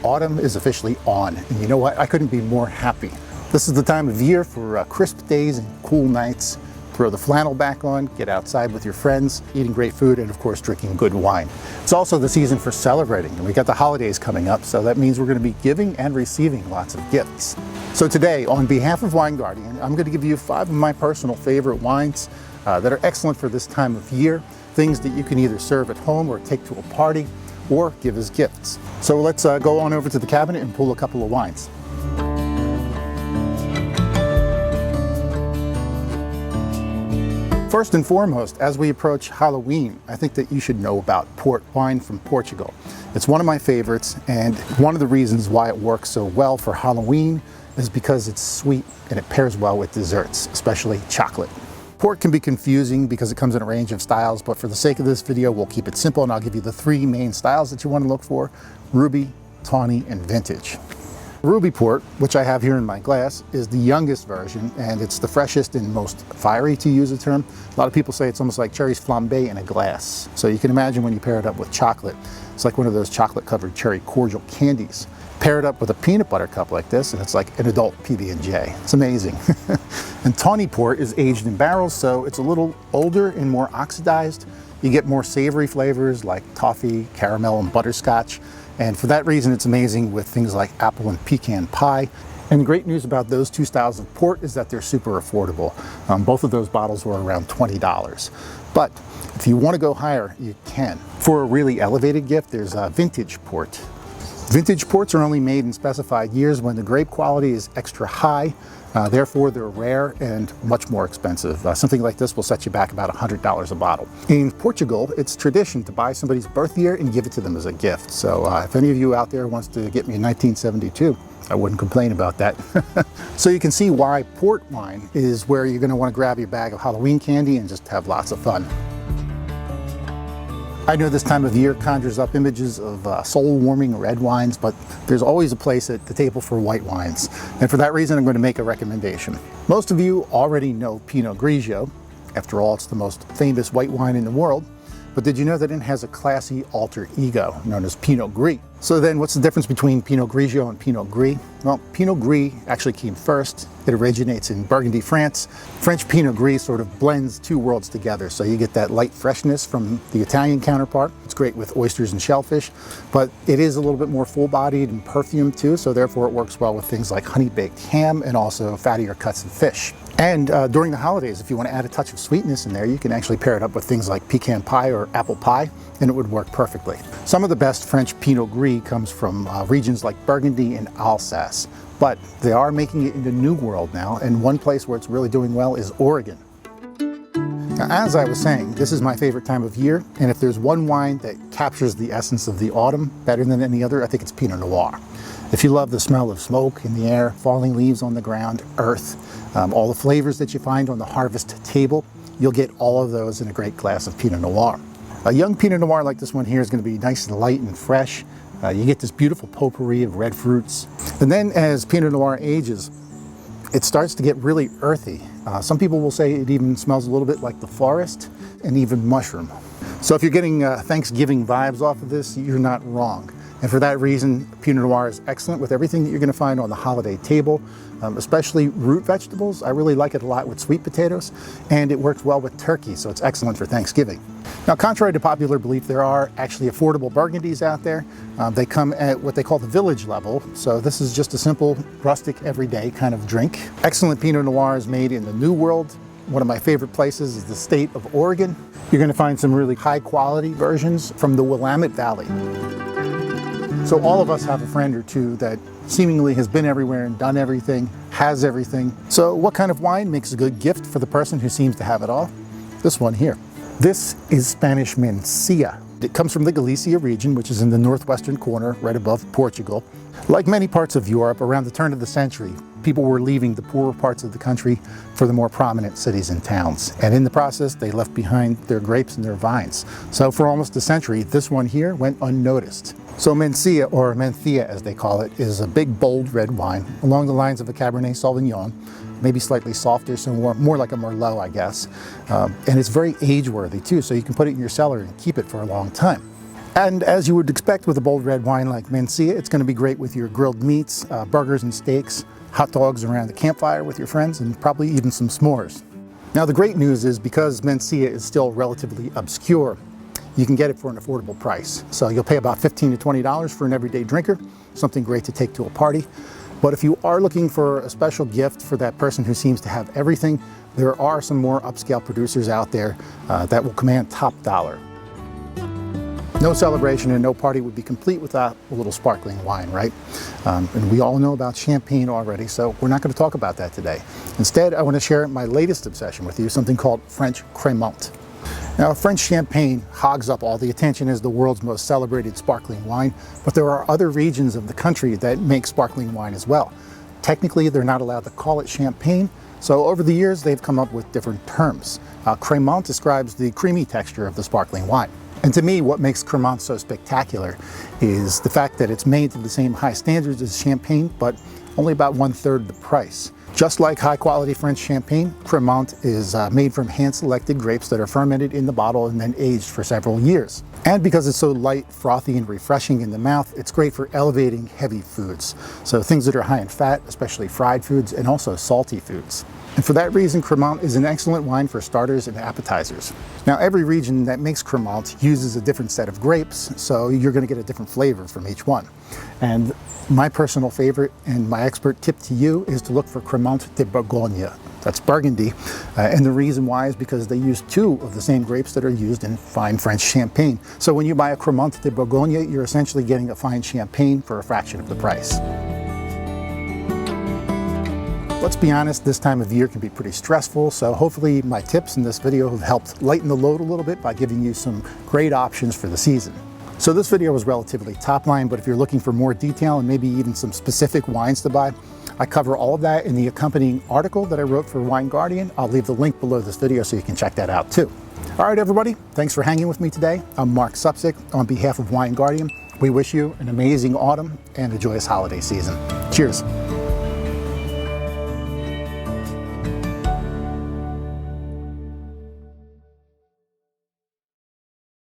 autumn is officially on. And you know what? I couldn't be more happy. This is the time of year for crisp days and cool nights. Throw the flannel back on, get outside with your friends, eating great food, and of course drinking good wine. It's also the season for celebrating, and we got the holidays coming up, so that means we're going to be giving and receiving lots of gifts. So today, on behalf of Wine Guardian, I'm going to give you 5 of my personal favorite wines that are excellent for this time of year, things that you can either serve at home or take to a party or give as gifts. So let's go on over to the cabinet and pull a couple of wines. First and foremost, as we approach Halloween, I think that you should know about port wine from Portugal. It's one of my favorites, and one of the reasons why it works so well for Halloween is because it's sweet and it pairs well with desserts, especially chocolate. Port can be confusing because it comes in a range of styles, but for the sake of this video, we'll keep it simple and I'll give you the 3 main styles that you want to look for: ruby, tawny, and vintage. Ruby port, which I have here in my glass, is the youngest version, and it's the freshest and most fiery, to use a term. A lot of people say it's almost like cherries flambé in a glass. So you can imagine when you pair it up with chocolate, it's like one of those chocolate-covered cherry cordial candies. Pair it up with a peanut butter cup like this, and it's like an adult PB&J. It's amazing. And tawny port is aged in barrels, so it's a little older and more oxidized. You get more savory flavors like toffee, caramel, and butterscotch. And for that reason, it's amazing with things like apple and pecan pie. And the great news about those 2 styles of port is that they're super affordable. Both of those bottles were around $20. But if you want to go higher, you can. For a really elevated gift, there's vintage port. Vintage ports are only made in specified years when the grape quality is extra high. Therefore, they're rare and much more expensive. Something like this will set you back about $100 a bottle. In Portugal, it's tradition to buy somebody's birth year and give it to them as a gift. So if any of you out there wants to get me a 1972, I wouldn't complain about that. So you can see why port wine is where you're going to want to grab your bag of Halloween candy and just have lots of fun. I know this time of year conjures up images of soul-warming red wines, but there's always a place at the table for white wines. And for that reason, I'm going to make a recommendation. Most of you already know Pinot Gris. After all, it's the most famous white wine in the world. But did you know that it has a classy alter ego known as Pinot Gris? So then what's the difference between Pinot Grigio and Pinot Gris? Well, Pinot Gris actually came first. It originates in Burgundy, France. French Pinot Gris sort of blends 2 worlds together. So you get that light freshness from the Italian counterpart. It's great with oysters and shellfish, but it is a little bit more full-bodied and perfumed too. So therefore it works well with things like honey-baked ham and also fattier cuts of fish. And during the holidays, if you want to add a touch of sweetness in there, you can actually pair it up with things like pecan pie or apple pie, and it would work perfectly. Some of the best French Pinot Gris comes from regions like Burgundy and Alsace, but they are making it in the New World now, and one place where it's really doing well is Oregon. Now, as I was saying, this is my favorite time of year, and if there's one wine that captures the essence of the autumn better than any other, I think it's Pinot Noir. If you love the smell of smoke in the air, falling leaves on the ground, earth, all the flavors that you find on the harvest table, you'll get all of those in a great glass of Pinot Noir. A young Pinot Noir like this one here is going to be nice and light and fresh. You get this beautiful potpourri of red fruits. And then as Pinot Noir ages, it starts to get really earthy. Some people will say it even smells a little bit like the forest and even mushroom. So if you're getting Thanksgiving vibes off of this, you're not wrong. And for that reason, Pinot Noir is excellent with everything that you're going to find on the holiday table, especially root vegetables. I really like it a lot with sweet potatoes, and it works well with turkey, so it's excellent for Thanksgiving. Now, contrary to popular belief, there are actually affordable Burgundies out there. They come at what they call the village level, so this is just a simple, rustic, everyday kind of drink. Excellent Pinot Noir is made in the New World. One of my favorite places is the state of Oregon. You're going to find some really high-quality versions from the Willamette Valley. So all of us have a friend or two that seemingly has been everywhere and done everything, has everything. So what kind of wine makes a good gift for the person who seems to have it all? This one here. This is Spanish Mencía. It comes from the Galicia region, which is in the northwestern corner, right above Portugal. Like many parts of Europe, around the turn of the century, people were leaving the poorer parts of the country for the more prominent cities and towns. And in the process, they left behind their grapes and their vines. So for almost a century, this one here went unnoticed. So Mencía, or Mencía as they call it, is a big, bold red wine along the lines of a Cabernet Sauvignon, maybe slightly softer, so more like a Merlot, I guess. And it's very age-worthy too, so you can put it in your cellar and keep it for a long time. And as you would expect with a bold red wine like Mencía, it's going to be great with your grilled meats, burgers and steaks, hot dogs around the campfire with your friends, and probably even some s'mores. Now the great news is because Mencía is still relatively obscure, you can get it for an affordable price. So you'll pay about $15 to $20 for an everyday drinker, something great to take to a party. But if you are looking for a special gift for that person who seems to have everything, there are some more upscale producers out there that will command top dollar. No celebration and no party would be complete without a little sparkling wine, right? And we all know about champagne already, so we're not going to talk about that today. Instead, I want to share my latest obsession with you, something called French Crémant. Now, French champagne hogs up all the attention as the world's most celebrated sparkling wine, but there are other regions of the country that make sparkling wine as well. Technically, they're not allowed to call it champagne, so over the years they've come up with different terms. Crémant describes the creamy texture of the sparkling wine. And to me, what makes Crémant so spectacular is the fact that it's made to the same high standards as champagne, but only about 1/3 the price. Just like high-quality French champagne, Crémant is made from hand-selected grapes that are fermented in the bottle and then aged for several years. And because it's so light, frothy, and refreshing in the mouth, it's great for elevating heavy foods. So things that are high in fat, especially fried foods, and also salty foods. And for that reason, Crémant is an excellent wine for starters and appetizers. Now, every region that makes Crémant uses a different set of grapes, so you're going to get a different flavor from each one. And my personal favorite and my expert tip to you is to look for Crémant de Bourgogne. That's Burgundy. And the reason why is because they use 2 of the same grapes that are used in fine French champagne. So when you buy a Crémant de Bourgogne, you're essentially getting a fine champagne for a fraction of the price. Let's be honest, this time of year can be pretty stressful, so hopefully my tips in this video have helped lighten the load a little bit by giving you some great options for the season. So this video was relatively top line, but if you're looking for more detail and maybe even some specific wines to buy, I cover all of that in the accompanying article that I wrote for Wine Guardian. I'll leave the link below this video so you can check that out too. All right, everybody, thanks for hanging with me today. I'm Marc Supsic on behalf of Wine Guardian. We wish you an amazing autumn and a joyous holiday season. Cheers.